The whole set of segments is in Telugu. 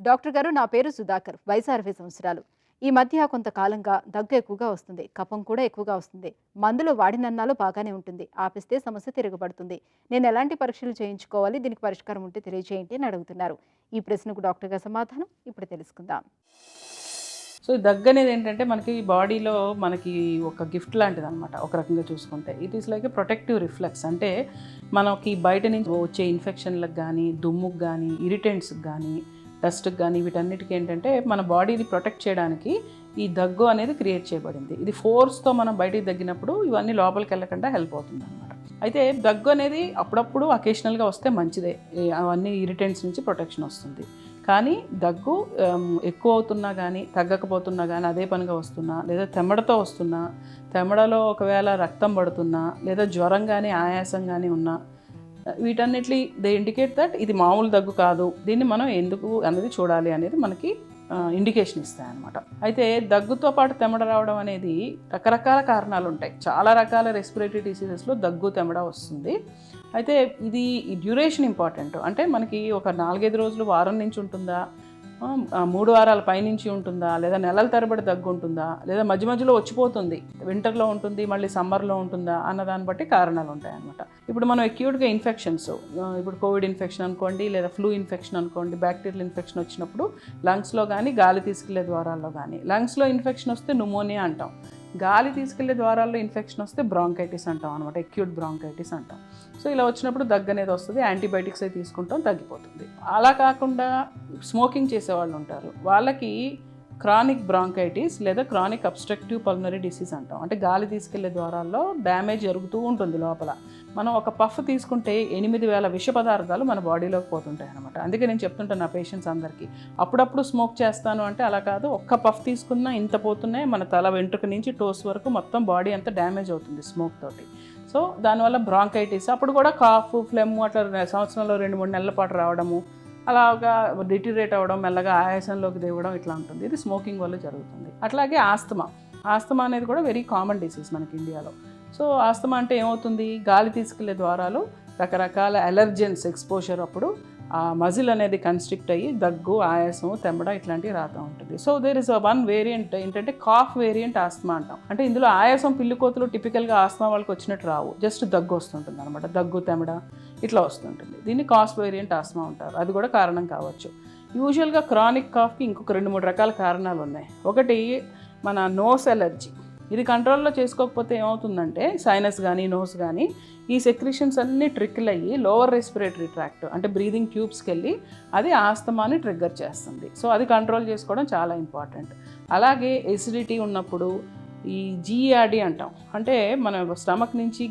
డాక్టర్ గారు, నా పేరు సుధాకర్. వయసు 60 సంవత్సరాలు. ఈ మధ్య కొంతకాలంగా దగ్గు ఎక్కువగా వస్తుంది. కఫం కూడా ఎక్కువగా వస్తుంది. మందులు వాడినన్నాళ్ళు బాగానే ఉంటుంది. ఆపిస్తే సమస్య తిరగబడుతుంది. నేను ఎలాంటి పరీక్షలు చేయించుకోవాలి? దీనికి పరిష్కారం ఉంటే తెలియజేయండి అని అడుగుతున్నారు. ఈ ప్రశ్నకు డాక్టర్ గారి సమాధానం ఇప్పుడు తెలుసుకుందాం. సో దగ్గు అనేది ఏంటంటే మనకి బాడీలో మనకి ఒక గిఫ్ట్ లాంటిది అనమాట. ఒక రకంగా చూసుకుంటే it is like A protective reflex. అంటే మనకి బయట నుంచి వచ్చే ఇన్ఫెక్షన్లకు కానీ, దుమ్ముకు కానీ, ఇరిటెంట్స్కి కానీ, డస్ట్కి కానీ, వీటన్నిటికీ ఏంటంటే మన బాడీని ప్రొటెక్ట్ చేయడానికి ఈ దగ్గు అనేది క్రియేట్ చేయబడింది. ఇది ఫోర్స్తో మనం బయటికి దగ్గినప్పుడు ఇవన్నీ లోపలికి వెళ్ళకుండా హెల్ప్ అవుతుంది అనమాట. అయితే దగ్గు అనేది అప్పుడప్పుడు అకేషనల్గా వస్తే మంచిదే. అవన్నీ ఇరిటెంట్స్ నుంచి ప్రొటెక్షన్ వస్తుంది. కానీ దగ్గు ఎక్కువ అవుతున్నా కానీ, తగ్గకపోతున్నా కానీ, అదే పనిగా వస్తున్నా, లేదా తెమ్మడతో వస్తున్నా, తెమ్మడలో ఒకవేళ రక్తం పడుతున్నా, లేదా జ్వరం కానీ, ఆయాసం కానీ ఉన్నా, వీటన్నిటి దే ఇండికేట్ దట్ ఇది మామూలు దగ్గు కాదు, దీన్ని మనం ఎందుకు అనేది చూడాలి అనేది మనకి ఇండికేషన్ ఇస్తాయన్నమాట. అయితే దగ్గుతో పాటు తెమ్మడ రావడం అనేది రకరకాల కారణాలు ఉంటాయి. చాలా రకాల రెస్పిరేటరీ డిసీజెస్లో దగ్గు తెమ్మడ వస్తుంది. అయితే ఇది డ్యూరేషన్ ఇంపార్టెంట్. అంటే మనకి ఒక 4-5 రోజులు, వారం నుంచి ఉంటుందా, 3 వారాల పైనుంచి ఉంటుందా, లేదా నెలల తరబడి దగ్గు ఉంటుందా, లేదా మధ్య మధ్యలో వచ్చిపోతుంది, వింటర్లో ఉంటుంది, మళ్ళీ సమ్మర్లో ఉంటుందా అన్న దాన్ని బట్టి కారణాలు ఉంటాయి అన్నమాట. ఇప్పుడు మనం అక్యూట్గా ఇన్ఫెక్షన్స్, ఇప్పుడు కోవిడ్ ఇన్ఫెక్షన్ అనుకోండి, లేదా ఫ్లూ ఇన్ఫెక్షన్ అనుకోండి, బ్యాక్టీరియల్ ఇన్ఫెక్షన్ వచ్చినప్పుడు లంగ్స్లో కానీ, గాలి తీసుకెళ్లే ద్వారాల్లో కానీ, లంగ్స్లో ఇన్ఫెక్షన్ వస్తే న్యూమోనియా అంటాం, గాలి తీసుకెళ్లే ద్వారాల్లో ఇన్ఫెక్షన్ వస్తే బ్రాంకైటిస్ అంటాం అనమాట, అక్యూట్ బ్రాంకైటిస్ అంటాం. సో ఇలా వచ్చినప్పుడు దగ్గు అనేది వస్తుంది, యాంటీబయాటిక్స్ అవి తీసుకుంటాం, తగ్గిపోతుంది. అలా కాకుండా స్మోకింగ్ చేసేవాళ్ళు ఉంటారు, వాళ్ళకి క్రానిక్ బ్రాంకైటిస్ లేదా క్రానిక్ అబ్స్ట్రక్టివ్ పల్మనరీ డిసీజ్ అంటాం. అంటే గాలి తీసుకెళ్లే ద్వారాల్లో డ్యామేజ్ జరుగుతూ ఉంటుంది లోపల. మనం ఒక పఫ్ తీసుకుంటే 8,000 విష పదార్థాలు మన బాడీలోకి పోతుంటాయి అనమాట. అందుకే నేను చెప్తుంటాను నా పేషెంట్స్ అందరికీ, అప్పుడప్పుడు స్మోక్ చేస్తాను అంటే అలా కాదు, ఒక్క పఫ్ తీసుకున్నా ఇంత పోతున్నాయి, మన తల వెంట్రుక నుంచి టోస్ వరకు మొత్తం బాడీ అంతా డ్యామేజ్ అవుతుంది స్మోక్ తోటి. సో దానివల్ల బ్రాంకైటిస్, అప్పుడు కూడా కాఫ్, ఫ్లెమ్ అట్లా సంవత్సరంలో 2-3 నెలల పాటు రావడము, అలాగా డిటీరేట్ అవ్వడం, మెల్లగా ఆయాసంలోకి దిగడం ఇట్లా ఉంటుంది. ఇది స్మోకింగ్ వల్ల జరుగుతుంది. అట్లాగే ఆస్తమా అనేది కూడా వెరీ కామన్ డిసీజ్ మనకి ఇండియాలో. సో ఆస్తమా అంటే ఏమవుతుంది, గాలి తీసుకెళ్లే ద్వారాలు రకరకాల అలర్జెన్స్ ఎక్స్పోజర్ అప్పుడు ఆ మజిల్ అనేది కన్స్ట్రిక్ట్ అయ్యి దగ్గు, ఆయాసం, తెమ్మడ ఇట్లాంటివి రాతూ ఉంటుంది. So there is one variant ఏంటంటే కాఫ్ వేరియంట్ ఆస్తమా అంటాం. అంటే ఇందులో ఆయాసం, పిల్లికోతులు టిపికల్గా ఆస్తమా వాళ్ళకి వచ్చినట్టు రావు, జస్ట్ దగ్గు వస్తుంటుంది అనమాట. దగ్గు, తెమ్మడ ఇట్లా వస్తుంటుంది. దీన్ని కాఫ్ వేరియంట్ ఆస్తమా అంటారు. అది కూడా కారణం కావచ్చు. యూజువల్గా క్రానిక్ కాఫ్కి ఇంకొక 2-3 రకాల కారణాలు ఉన్నాయి. ఒకటి మన నోస్ ఎలర్జీ. ఇది కంట్రోల్లో చేసుకోకపోతే ఏమవుతుందంటే సైనస్ కానీ, నోస్ కానీ, ఈ సెక్రిషన్స్ అన్నీ ట్రికిల్ అయ్యి లోవర్ రెస్పిరేటరీ ట్రాక్ట్ అంటే బ్రీదింగ్ ట్యూబ్స్కి వెళ్ళి అది ఆస్తమాని ట్రిగ్గర్ చేస్తుంది. సో అది కంట్రోల్ చేసుకోవడం చాలా ఇంపార్టెంట్. అలాగే ఎసిడిటీ ఉన్నప్పుడు ఈ జీఆర్డీ అంటాం, అంటే మన స్టమక్ నుంచి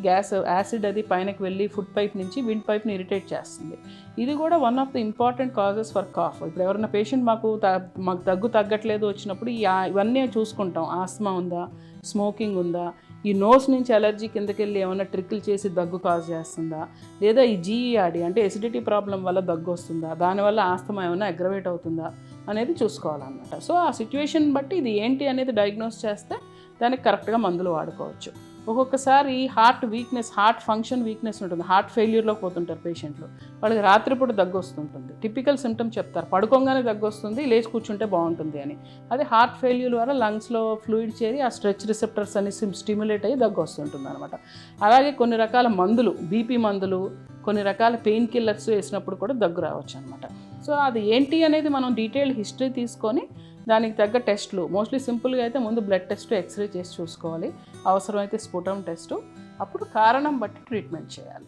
యాసిడ్ అది పైనకి వెళ్ళి ఫుడ్ పైప్ నుంచి విండ్ పైప్ని ఇరిటేట్ చేస్తుంది. ఇది కూడా one of the important causes for cough. ఇప్పుడు ఎవరైనా పేషెంట్ మాకు దగ్గు తగ్గట్లేదు వచ్చినప్పుడు ఇవన్నీ చూసుకుంటాం. ఆస్తమా ఉందా, స్మోకింగ్ ఉందా, ఈ నోస్ నుంచి అలర్జీ కిందకెళ్ళి ఏమైనా ట్రికిల్ చేసి దగ్గు కాజ్ చేస్తుందా, లేదా ఈ జీఈఆర్డీ అంటే ఎసిడిటీ ప్రాబ్లం వల్ల దగ్గు వస్తుందా, దానివల్ల ఆస్తమా ఏమైనా అగ్రవేట్ అవుతుందా అనేది చూసుకోవాలన్నమాట. సో ఆ సిచ్యువేషన్ బట్టి ఇది ఏంటి అనేది డయాగ్నోస్ చేస్తే దానికి కరెక్ట్గా మందులు వాడుకోవచ్చు. ఒక్కొక్కసారి heart weakness, heart function weakness ఉంటుంది, హార్ట్ ఫెయిల్యూర్లోకి పోతుంటారు పేషెంట్లు, వాళ్ళకి రాత్రిపూట దగ్గు వస్తుంటుంది. టిపికల్ సిమ్టమ్ చెప్తారు, పడుకోగానే దగ్గు వస్తుంది, లేచి కూర్చుంటే బాగుంటుంది అని. అది హార్ట్ ఫెయిల్యూర్ వల్ల లంగ్స్లో ఫ్లూయిడ్ చేరి ఆ స్ట్రెచ్ రిసెప్టర్స్ అని స్టిమ్యులేట్ అయ్యి దగ్గు వస్తుంటుంది అనమాట. అలాగే కొన్ని రకాల మందులు, బీపీ మందులు, కొన్ని రకాల పెయిన్ కిల్లర్స్ వేసినప్పుడు కూడా దగ్గు రావచ్చు అనమాట. సో అది ఏంటి అనేది మనం డీటెయిల్డ్ హిస్టరీ తీసుకొని దానికి తగ్గ టెస్ట్లు, మోస్ట్లీ సింపుల్గా అయితే ముందు బ్లడ్ టెస్ట్, ఎక్స్రే చేసి చూసుకోవాలి, అవసరమైతే స్పుటమ్ టెస్టు, అప్పుడు కారణం బట్టి ట్రీట్మెంట్ చేయాలి.